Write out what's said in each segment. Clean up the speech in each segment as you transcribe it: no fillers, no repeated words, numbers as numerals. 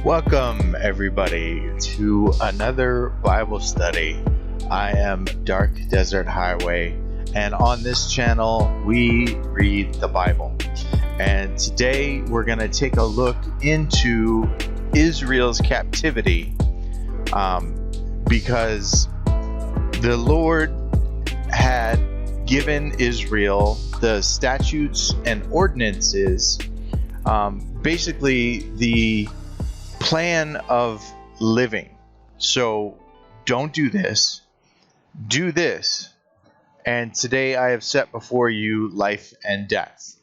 Welcome, everybody, to another Bible study. I am Dark Desert Highway, and on this channel, we read the Bible. And today, we're going to take a look into Israel's captivity because the Lord had given Israel the statutes and ordinances, basically the plan of living. So don't do this, do this. And today I have set before you life and death,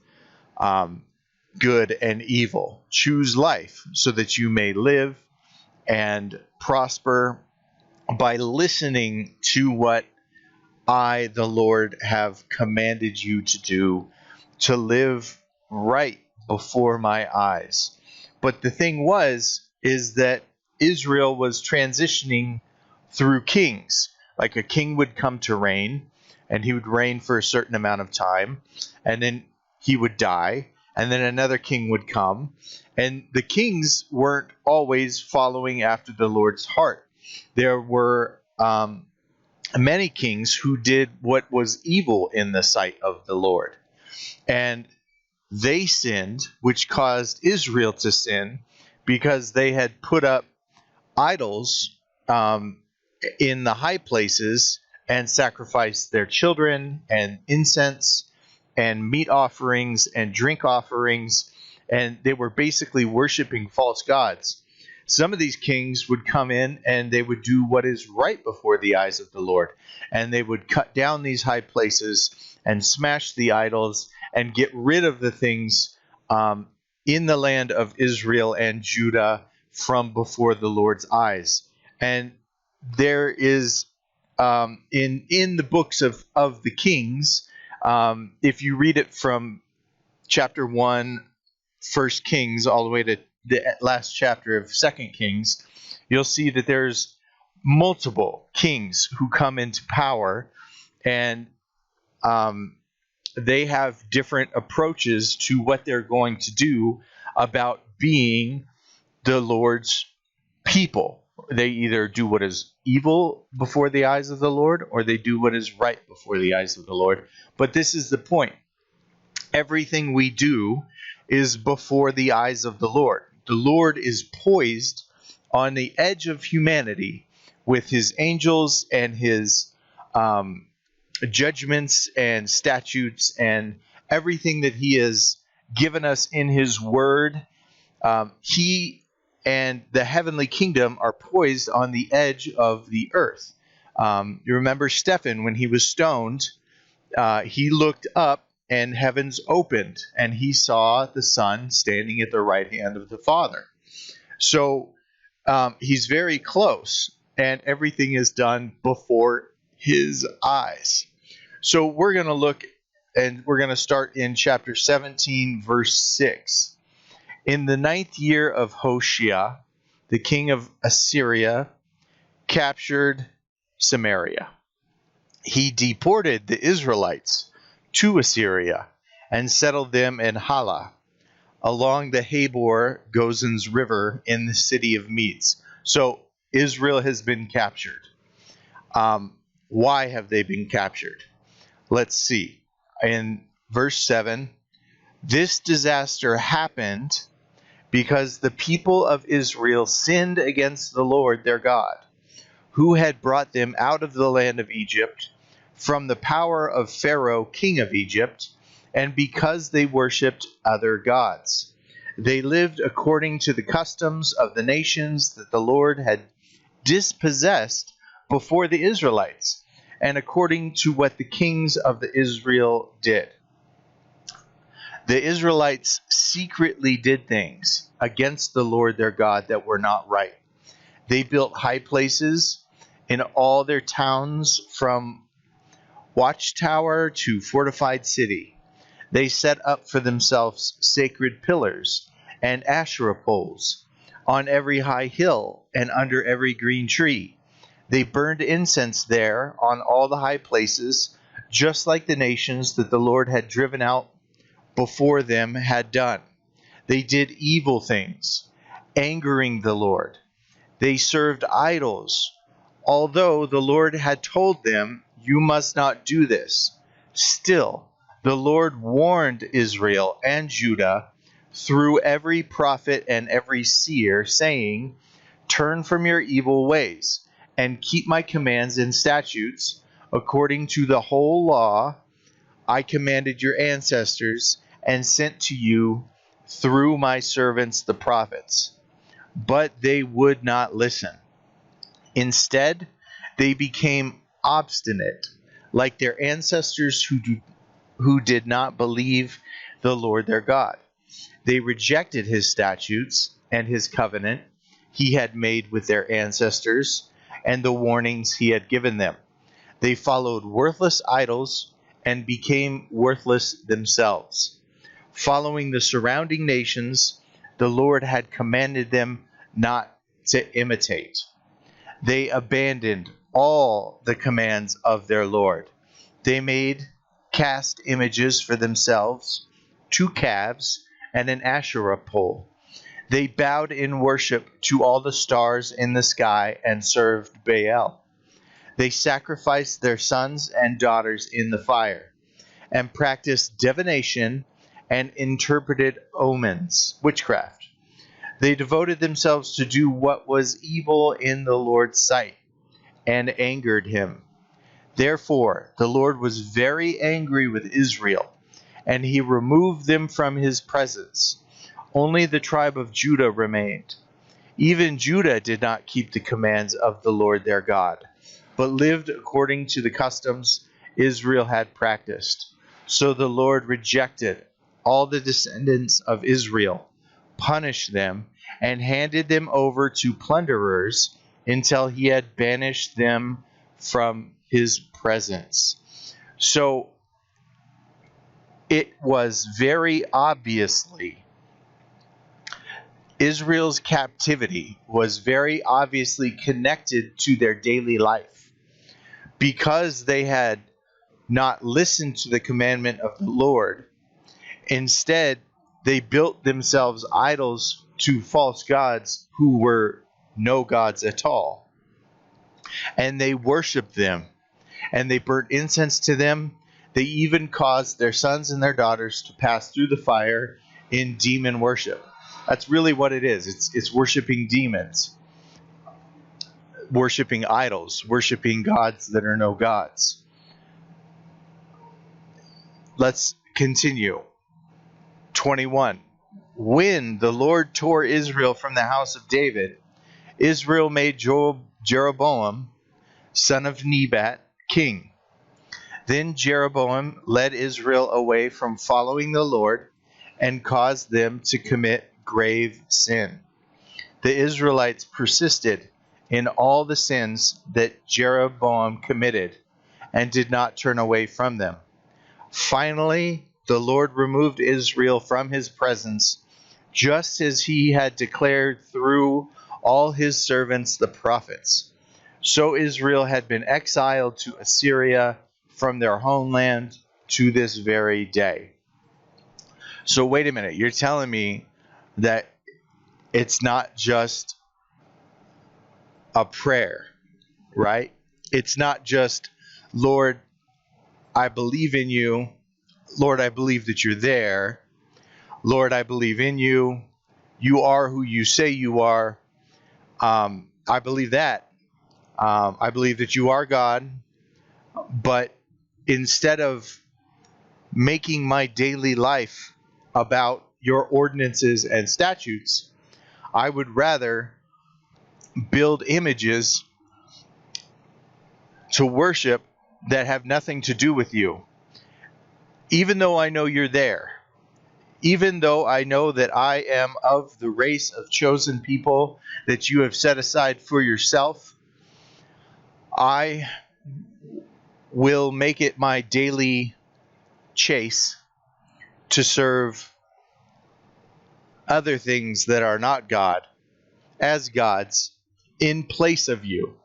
good and evil. Choose life so that you may live and prosper by listening to what I, the Lord, have commanded you to do, to live right before my eyes. But the thing is that Israel was transitioning through kings. Like a king would come to reign, and he would reign for a certain amount of time, and then he would die, and then another king would come. And the kings weren't always following after the Lord's heart. There were many kings who did what was evil in the sight of the Lord. And they sinned, which caused Israel to sin, because they had put up idols in the high places and sacrificed their children and incense and meat offerings and drink offerings, and they were basically worshiping false gods. Some of these kings would come in and they would do what is right before the eyes of the Lord, and they would cut down these high places and smash the idols and get rid of the things in the land of Israel and Judah from before the Lord's eyes. And there is in the books of the Kings, if you read it from chapter 1, 1 Kings, all the way to the last chapter of 2 Kings, you'll see that there's multiple kings who come into power, and they have different approaches to what they're going to do about being the Lord's people. They either do what is evil before the eyes of the Lord, or they do what is right before the eyes of the Lord. But this is the point. Everything we do is before the eyes of the Lord. The Lord is poised on the edge of humanity with his angels and his judgments and statutes and everything that he has given us in his word. He and the heavenly kingdom are poised on the edge of the earth. You remember Stephen, when he was stoned, he looked up and heavens opened, and he saw the Son standing at the right hand of the Father. So he's very close, and everything is done before his eyes. So we're going to look, and we're going to start in chapter 17, verse 6. In the 9th year of Hoshea, the king of Assyria captured Samaria. He deported the Israelites to Assyria and settled them in Hala, along the Habor Gozan's river in the city of Medes. So Israel has been captured. Why have they been captured? Let's see. In verse 7, this disaster happened because the people of Israel sinned against the Lord their God, who had brought them out of the land of Egypt from the power of Pharaoh, king of Egypt, and because they worshipped other gods. They lived according to the customs of the nations that the Lord had dispossessed before the Israelites, and according to what the kings of the Israel did. The Israelites secretly did things against the Lord their God that were not right. They built high places in all their towns, from watchtower to fortified city. They set up for themselves sacred pillars and Asherah poles on every high hill and under every green tree. They burned incense there on all the high places, just like the nations that the Lord had driven out before them had done. They did evil things angering the Lord. They served idols, although the Lord had told them, "You must not do this." Still, the Lord warned Israel and Judah through every prophet and every seer, saying, "Turn from your evil ways, and keep my commands and statutes, according to the whole law I commanded your ancestors and sent to you through my servants the prophets." But they would not listen. Instead, they became obstinate, like their ancestors who did not believe the Lord their God. They rejected his statutes and his covenant he had made with their ancestors and the warnings he had given them. They followed worthless idols and became worthless themselves. Following the surrounding nations, the Lord had commanded them not to imitate. They abandoned all the commands of their Lord. They made cast images for themselves, 2 calves, and an Asherah pole. They bowed in worship to all the stars in the sky and served Baal. They sacrificed their sons and daughters in the fire and practiced divination and interpreted omens, witchcraft. They devoted themselves to do what was evil in the Lord's sight and angered him. Therefore, the Lord was very angry with Israel, and he removed them from his presence. Only the tribe of Judah remained. Even Judah did not keep the commands of the Lord their God, but lived according to the customs Israel had practiced. So the Lord rejected all the descendants of Israel, punished them, and handed them over to plunderers until he had banished them from his presence. So it was very obviously, Israel's captivity was very obviously connected to their daily life. Because they had not listened to the commandment of the Lord, instead they built themselves idols to false gods who were no gods at all. And they worshiped them, and they burnt incense to them. They even caused their sons and their daughters to pass through the fire in demon worship. That's really what it is. It's worshiping demons, worshiping idols, worshiping gods that are no gods. Let's continue. 21. When the Lord tore Israel from the house of David, Israel made Jeroboam, son of Nebat, king. Then Jeroboam led Israel away from following the Lord and caused them to commit grave sin. The Israelites persisted in all the sins that Jeroboam committed and did not turn away from them. Finally, the Lord removed Israel from his presence, just as he had declared through all his servants the prophets. So Israel had been exiled to Assyria from their homeland to this very day. So wait a minute, you're telling me that it's not just a prayer, right? It's not just, Lord, I believe in you. Lord, I believe that you're there. Lord, I believe in you. You are who you say you are. I believe that. I believe that you are God. But instead of making my daily life about your ordinances and statutes, I would rather build images to worship that have nothing to do with you. Even though I know you're there, even though I know that I am of the race of chosen people that you have set aside for yourself, I will make it my daily chase to serve other things that are not God as gods in place of you.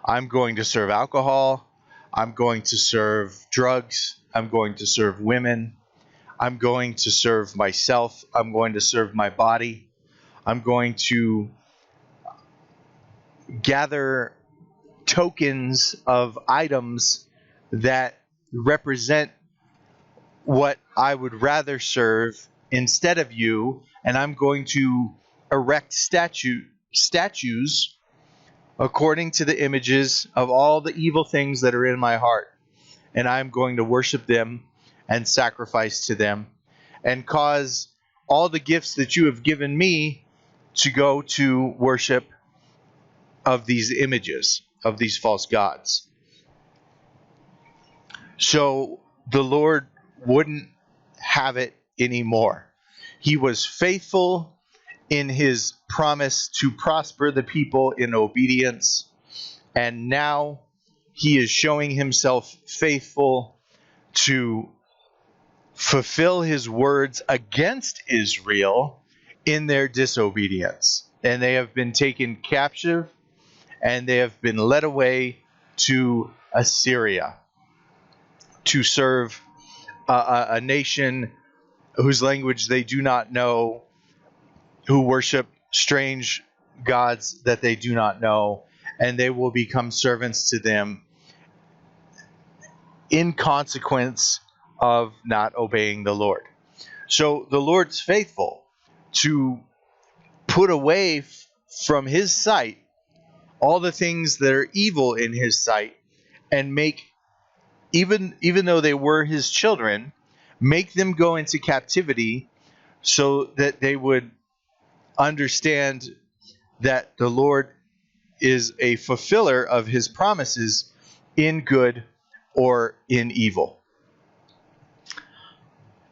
I'm going to serve alcohol. I'm going to serve drugs. I'm going to serve women. I'm going to serve myself. I'm going to serve my body. I'm going to gather tokens of items that represent what I would rather serve instead of you, and I'm going to erect statues according to the images of all the evil things that are in my heart, and I'm going to worship them and sacrifice to them and cause all the gifts that you have given me to go to worship of these images, of these false gods. So the Lord wouldn't have it anymore. He was faithful in his promise to prosper the people in obedience, and now he is showing himself faithful to fulfill his words against Israel in their disobedience. And they have been taken captive, and they have been led away to Assyria to serve a nation whose language they do not know, who worship strange gods that they do not know, and they will become servants to them in consequence of not obeying the Lord. So the Lord's faithful to put away from his sight all the things that are evil in his sight, and make, even though they were his children, make them go into captivity so that they would understand that the Lord is a fulfiller of his promises in good or in evil.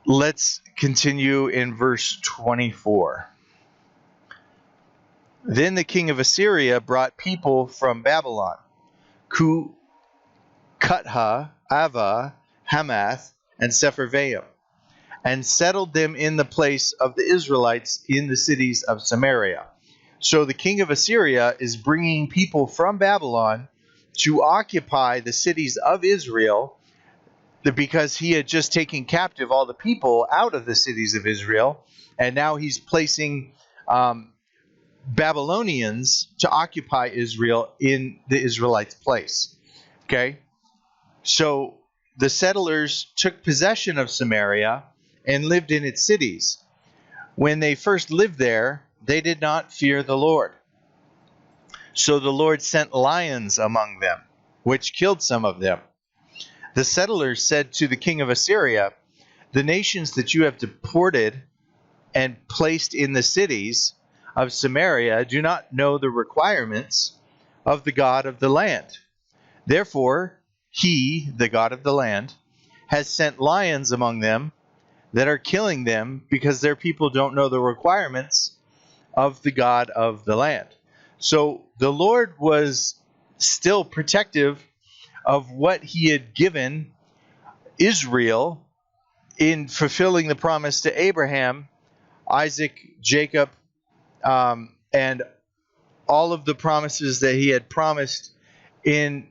Let's continue in verse 24. Then the king of Assyria brought people from Babylon, Cutha, Ava, Hamath, and Sepharvaim, and settled them in the place of the Israelites in the cities of Samaria. So the king of Assyria is bringing people from Babylon to occupy the cities of Israel, because he had just taken captive all the people out of the cities of Israel, and now he's placing Babylonians to occupy Israel in the Israelites' place. Okay? So the settlers took possession of Samaria and lived in its cities. When they first lived there, they did not fear the Lord. So the Lord sent lions among them, which killed some of them. The settlers said to the king of Assyria, "The nations that you have deported and placed in the cities of Samaria do not know the requirements of the God of the land. Therefore, he, the God of the land, has sent lions among them that are killing them, because their people don't know the requirements of the God of the land." So the Lord was still protective of what he had given Israel in fulfilling the promise to Abraham, Isaac, Jacob, and all of the promises that he had promised in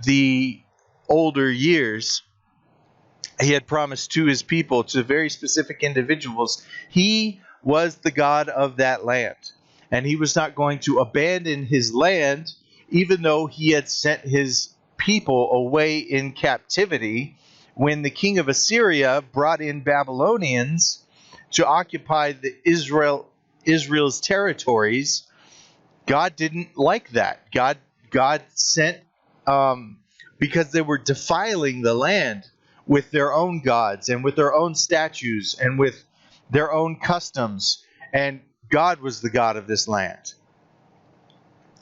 the older years. He had promised to his people, to very specific individuals. He was the God of that land, and he was not going to abandon his land, even though he had sent his people away in captivity. When the king of Assyria brought in Babylonians to occupy the Israel's territories, God didn't like that. God sent, because they were defiling the land with their own gods and with their own statues and with their own customs, and God was the God of this land.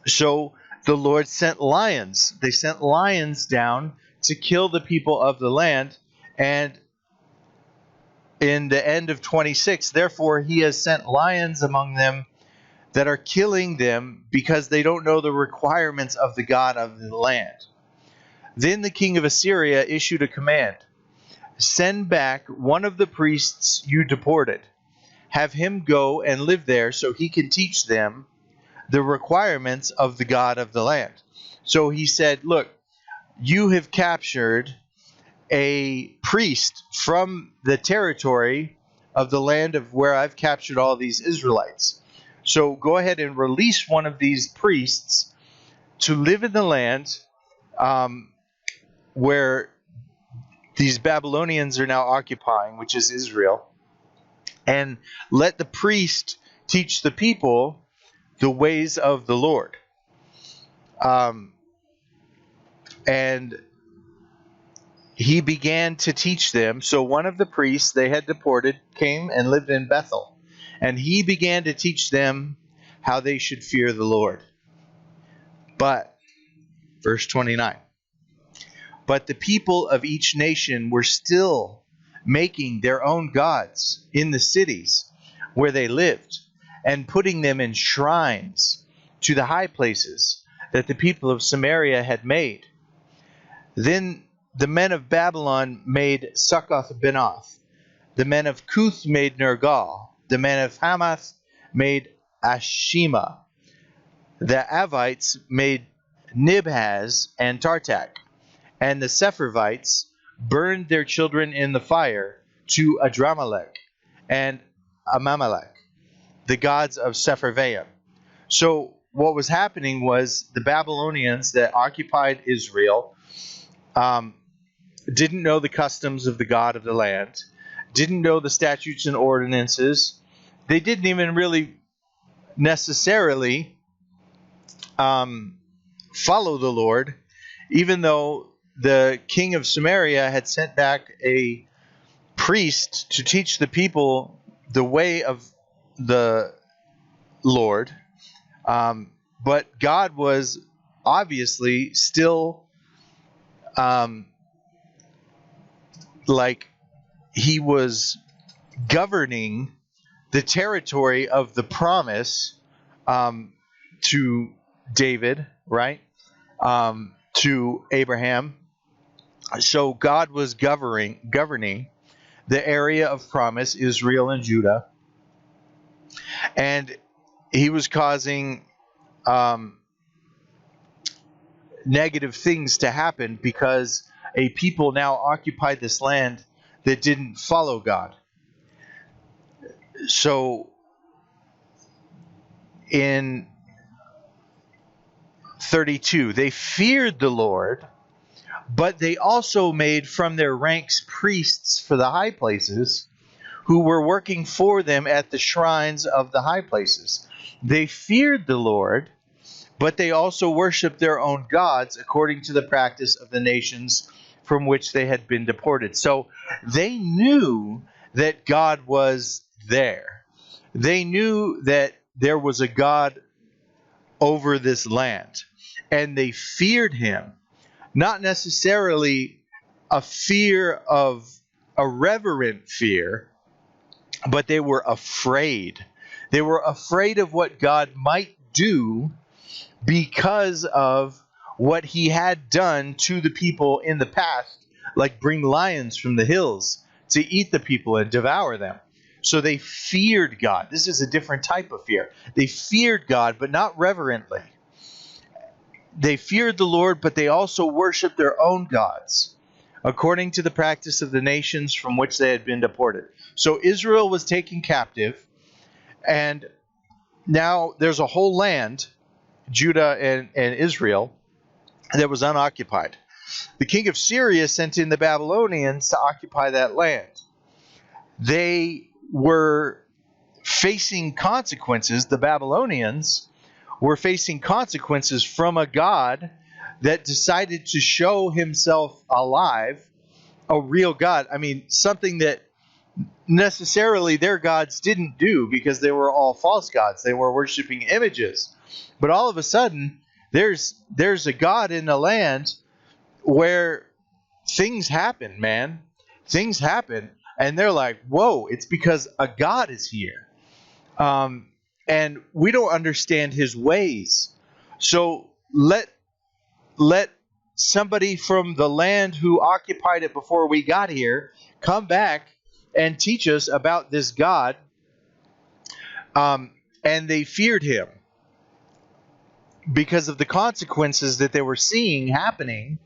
So the Lord sent lions. They sent lions down to kill the people of the land, and in the end of 26, therefore he has sent lions among them that are killing them, because they don't know the requirements of the God of the land. Then the king of Assyria issued a command: "Send back one of the priests you deported. Have him go and live there, so he can teach them the requirements of the God of the land." So he said, "Look, you have captured a priest from the territory of the land of where I've captured all these Israelites. So go ahead and release one of these priests to live in the land where these Babylonians are now occupying, which is Israel, and let the priest teach the people the ways of the Lord. And he began to teach them. So one of the priests they had deported came and lived in Bethel, and he began to teach them how they should fear the Lord. But, verse 29, but the people of each nation were still making their own gods in the cities where they lived, and putting them in shrines to the high places that the people of Samaria had made. Then the men of Babylon made Succoth-Benoth. The men of Cuth made Nergal. The men of Hamath made Ashima. The Avites made Nibhaz and Tartak. And the Sepharvites burned their children in the fire to Adramelech and Amamelech, the gods of Sepharvaim. So what was happening was the Babylonians that occupied Israel didn't know the customs of the God of the land, didn't know the statutes and ordinances. They didn't even really necessarily follow the Lord, even though the king of Samaria had sent back a priest to teach the people the way of the Lord. But God was obviously still like he was governing the territory of the promise to David, right? To Abraham. So God was governing the area of promise, Israel and Judah. And he was causing negative things to happen because a people now occupied this land that didn't follow God. So in 32, they feared the Lord, but they also made from their ranks priests for the high places who were working for them at the shrines of the high places. They feared the Lord, but they also worshiped their own gods according to the practice of the nations from which they had been deported. So they knew that God was there. They knew that there was a God over this land, and they feared him. Not necessarily a fear of a reverent fear, but they were afraid. They were afraid of what God might do because of what he had done to the people in the past, like bring lions from the hills to eat the people and devour them. So they feared God. This is a different type of fear. They feared God, but not reverently. They feared the Lord, but they also worshiped their own gods, according to the practice of the nations from which they had been deported. So Israel was taken captive, and now there's a whole land, Judah and Israel, that was unoccupied. The king of Syria sent in the Babylonians to occupy that land. They were facing consequences. The Babylonians were facing consequences from a God that decided to show himself alive, a real God. I mean, something that necessarily their gods didn't do because they were all false gods. They were worshiping images. But all of a sudden, there's a God in the land where things happen, man. Things happen. And they're like, whoa, it's because a God is here. And we don't understand his ways. So let somebody from the land who occupied it before we got here come back and teach us about this God. And they feared him because of the consequences that they were seeing happening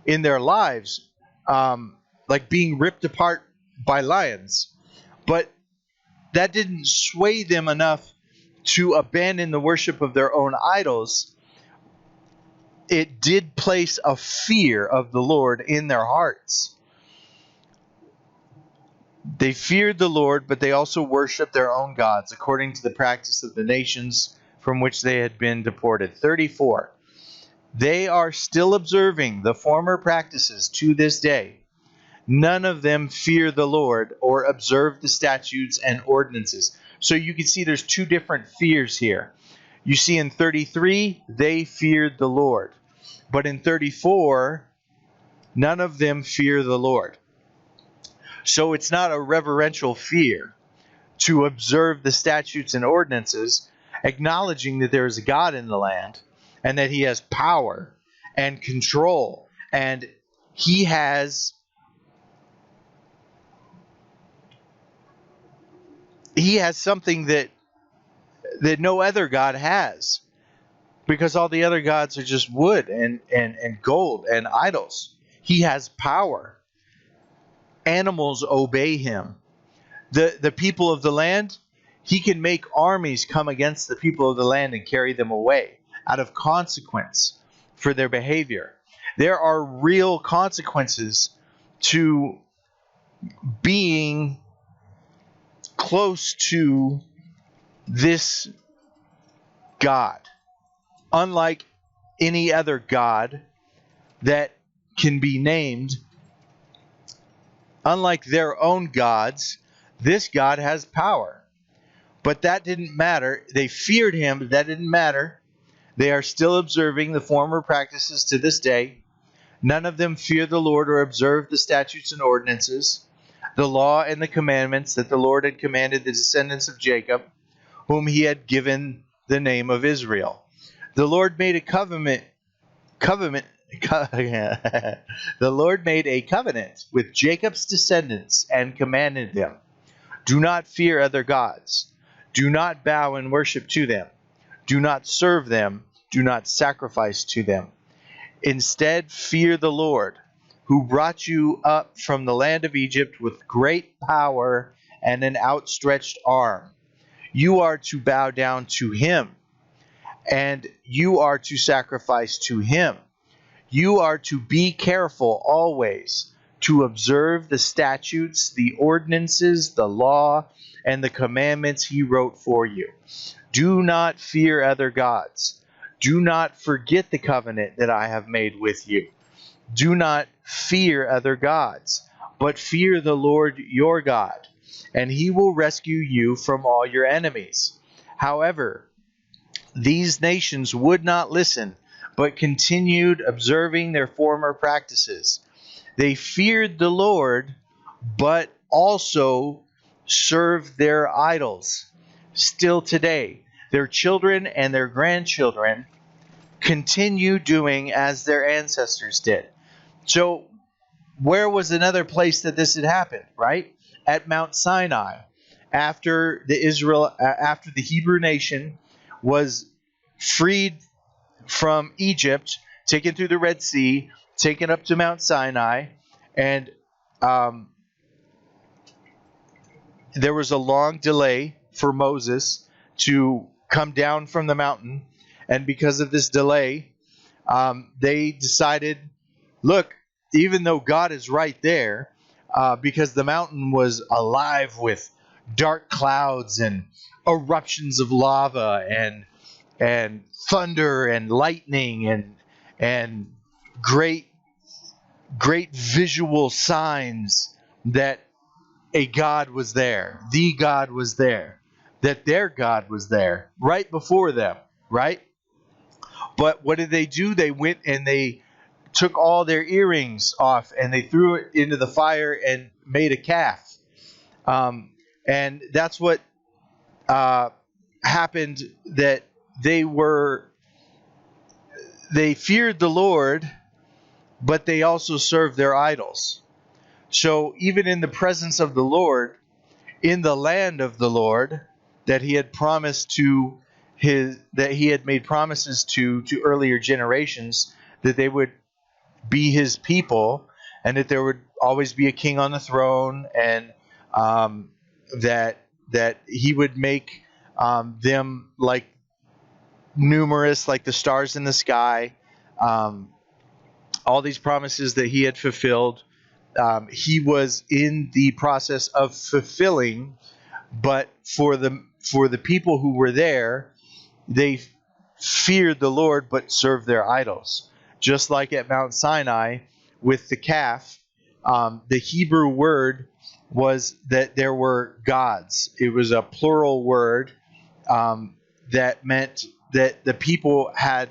in their lives, like being ripped apart by lions. But that didn't sway them enough to abandon the worship of their own idols, it did place a fear of the Lord in their hearts. They feared the Lord, but they also worshiped their own gods, according to the practice of the nations from which they had been deported. 34. They are still observing the former practices to this day. None of them fear the Lord or observe the statutes and ordinances. So you can see there's two different fears here. You see in 33, they feared the Lord. But in 34, none of them fear the Lord. So it's not a reverential fear to observe the statutes and ordinances, acknowledging that there is a God in the land and that he has power and control, and he has something that no other God has, because all the other gods are just wood and gold and idols. He has power. Animals obey him. The people of the land, he can make armies come against the people of the land and carry them away out of consequence for their behavior. There are real consequences to being close to this God. Unlike any other God that can be named, unlike their own gods, this God has power. But that didn't matter. They feared him, but that didn't matter. They are still observing the former practices to this day. None of them fear the Lord or observe the statutes and ordinances, the law and the commandments that the Lord had commanded the descendants of Jacob, whom he had given the name of Israel. The Lord made a covenant the Lord made a covenant with Jacob's descendants and commanded them, do not fear other gods. Do not bow and worship to them. Do not serve them. Do not sacrifice to them. Instead, fear the Lord, who brought you up from the land of Egypt with great power and an outstretched arm. You are to bow down to him, and you are to sacrifice to him. You are to be careful always to observe the statutes, the ordinances, the law, and the commandments he wrote for you. Do not fear other gods. Do not forget the covenant that I have made with you. Do not fear other gods, but fear the Lord your God, and he will rescue you from all your enemies. However, these nations would not listen, but continued observing their former practices. They feared the Lord, but also served their idols. Still today, their children and their grandchildren continue doing as their ancestors did. So, where was another place that this had happened, right? At Mount Sinai, after the Hebrew nation was freed from Egypt, taken through the Red Sea, taken up to Mount Sinai, and there was a long delay for Moses to come down from the mountain. And because of this delay, they decided, look, even though God is right there, because the mountain was alive with dark clouds and eruptions of lava and thunder and lightning and great visual signs that a God was there, the God was there, that their God was there right before them, right? But what did they do? They went and they took all their earrings off and they threw it into the fire and made a calf. And that's what happened, that they feared the Lord, but they also served their idols. So even in the presence of the Lord, in the land of the Lord, that he had promised that he had made promises to earlier generations, that they would be his people, and that there would always be a king on the throne, and that he would make them like numerous, like the stars in the sky, all these promises that he had fulfilled. He was in the process of fulfilling, but for the people who were there, they feared the Lord but served their idols. Just like at Mount Sinai with the calf, the Hebrew word was that there were gods. It was a plural word that meant that the people had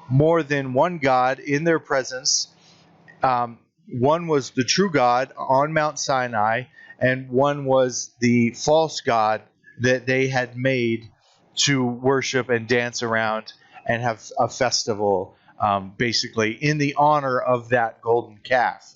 more than one God in their presence. One was the true God on Mount Sinai, and one was the false God that they had made to worship and dance around and have a festival, basically, in the honor of that golden calf.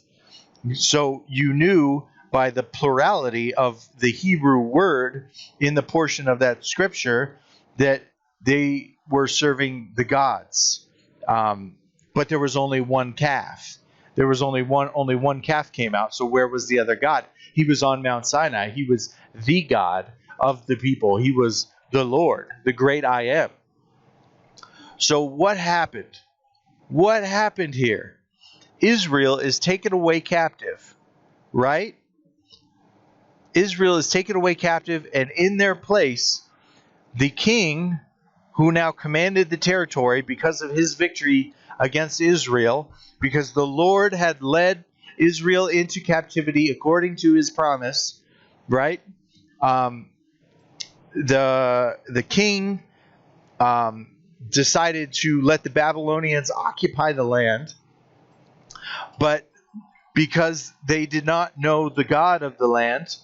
So you knew by the plurality of the Hebrew word in the portion of that scripture that they were serving the gods. But there was only one calf. There was only one calf came out. So where was the other God? He was on Mount Sinai. He was the God of the people. He was the Lord, the great I am. So what happened? What happened here? Israel is taken away captive, right? Israel is taken away captive, and in their place, the king, who now commanded the territory because of his victory against Israel, because the Lord had led Israel into captivity according to his promise, right? The king decided to let the Babylonians occupy the land, but because they did not know the God of the land,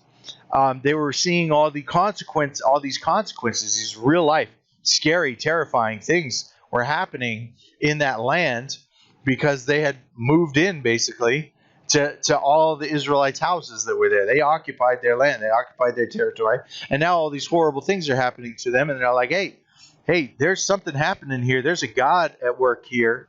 they were seeing all these consequences, these real life, scary, terrifying things were happening in that land because they had moved in basically to all the Israelites' houses that were there. They occupied their land, they occupied their territory, and now all these horrible things are happening to them, and they're like, hey, there's something happening here. There's a God at work here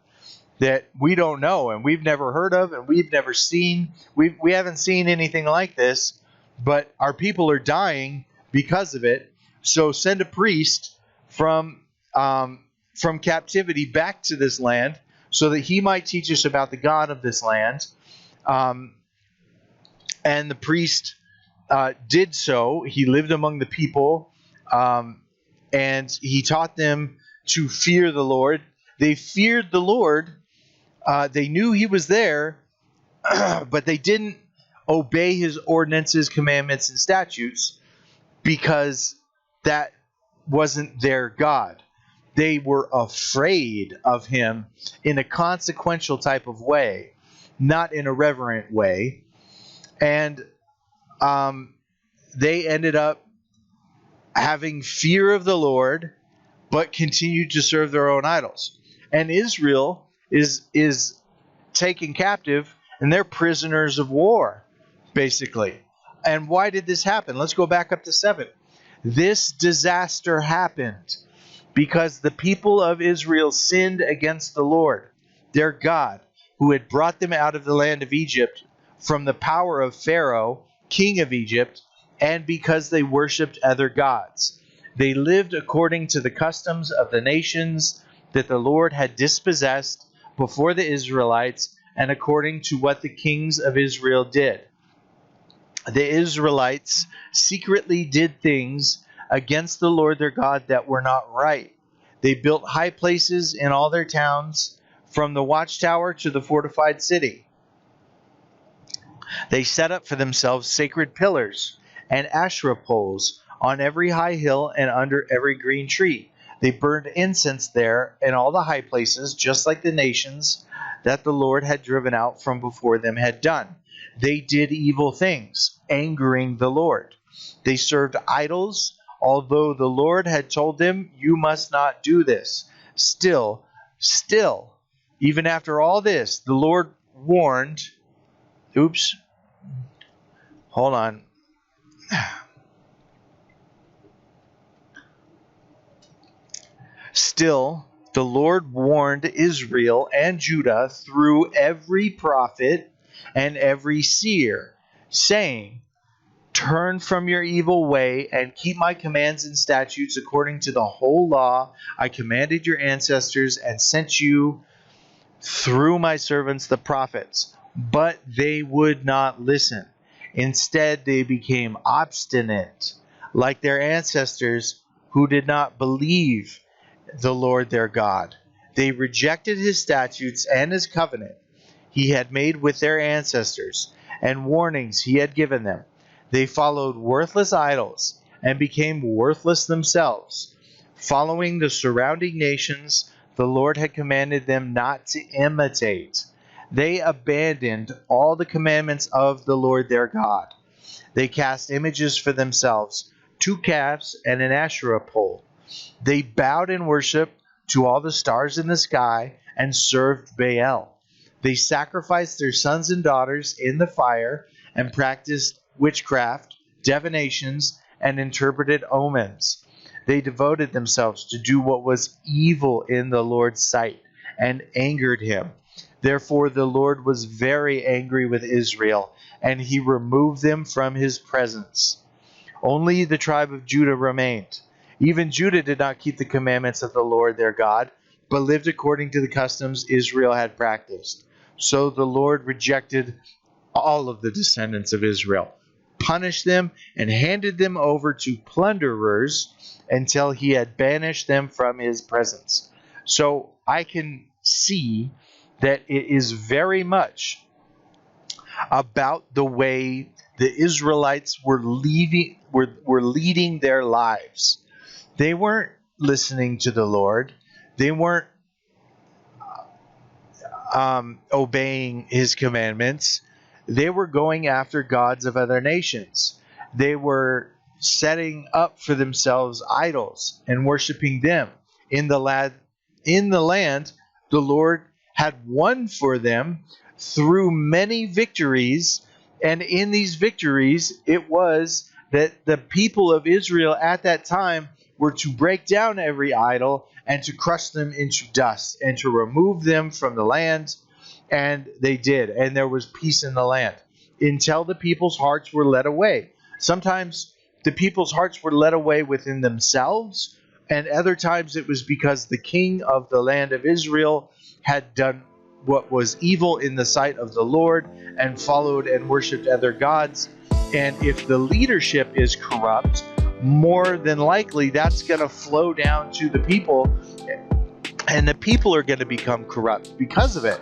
that we don't know and we've never heard of and we've never seen. We haven't seen anything like this, but our people are dying because of it. So send a priest from captivity back to this land so that he might teach us about the God of this land. And the priest did so. He lived among the people, and he taught them to fear the Lord. They feared the Lord. They knew he was there, but they didn't obey his ordinances, commandments, and statutes because that wasn't their God. They were afraid of him in a consequential type of way, not in a reverent way. And they ended up having fear of the Lord, but continued to serve their own idols. And Israel is taken captive, and they're prisoners of war, basically. And why did this happen? Let's go back up to 7. This disaster happened because the people of Israel sinned against the Lord, their God, who had brought them out of the land of Egypt from the power of Pharaoh, king of Egypt, and because they worshipped other gods. They lived according to the customs of the nations that the Lord had dispossessed before the Israelites, and according to what the kings of Israel did. The Israelites secretly did things against the Lord their God that were not right. They built high places in all their towns, from the watchtower to the fortified city. They set up for themselves sacred pillars and Asherah poles on every high hill and under every green tree. They burned incense there in all the high places, just like the nations that the Lord had driven out from before them had done. They did evil things, angering the Lord. They served idols, although the Lord had told them, "You must not do this." Still, even after all this, the Lord warned. Hold on. Still, the Lord warned Israel and Judah through every prophet and every seer, saying, Turn from your evil way and keep my commands and statutes according to the whole law I commanded your ancestors and sent you through my servants the prophets. But they would not listen. Instead, they became obstinate, like their ancestors who did not believe the Lord their God. They rejected his statutes and his covenant he had made with their ancestors, and warnings he had given them. They followed worthless idols and became worthless themselves, following the surrounding nations the Lord had commanded them not to imitate. They abandoned all the commandments of the Lord their God. They cast images for themselves, 2 calves and an Asherah pole. They bowed in worship to all the stars in the sky and served Baal. They sacrificed their sons and daughters in the fire and practiced witchcraft, divinations, and interpreted omens. They devoted themselves to do what was evil in the Lord's sight and angered him. Therefore the Lord was very angry with Israel, and he removed them from his presence. Only the tribe of Judah remained. Even Judah did not keep the commandments of the Lord their God, but lived according to the customs Israel had practiced. So the Lord rejected all of the descendants of Israel, punished them, and handed them over to plunderers until he had banished them from his presence. So I can see that it is very much about the way the Israelites were leading their lives. They weren't listening to the Lord. They weren't obeying his commandments. They were going after gods of other nations. They were setting up for themselves idols and worshiping them. In the land, the Lord had won for them through many victories, and in these victories, it was that the people of Israel at that time were to break down every idol and to crush them into dust and to remove them from the land. And they did, and there was peace in the land until the people's hearts were led away. Sometimes the people's hearts were led away within themselves, and other times it was because the king of the land of Israel had done what was evil in the sight of the Lord and followed and worshipped other gods. And if the leadership is corrupt, more than likely that's going to flow down to the people, and the people are going to become corrupt because of it.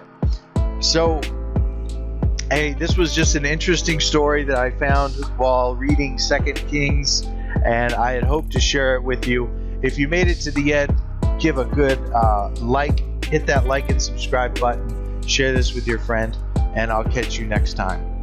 So, hey, this was just an interesting story that I found while reading 2 Kings, and I had hoped to share it with you. If you made it to the end, give a good like, hit that like and subscribe button, share this with your friend, and I'll catch you next time.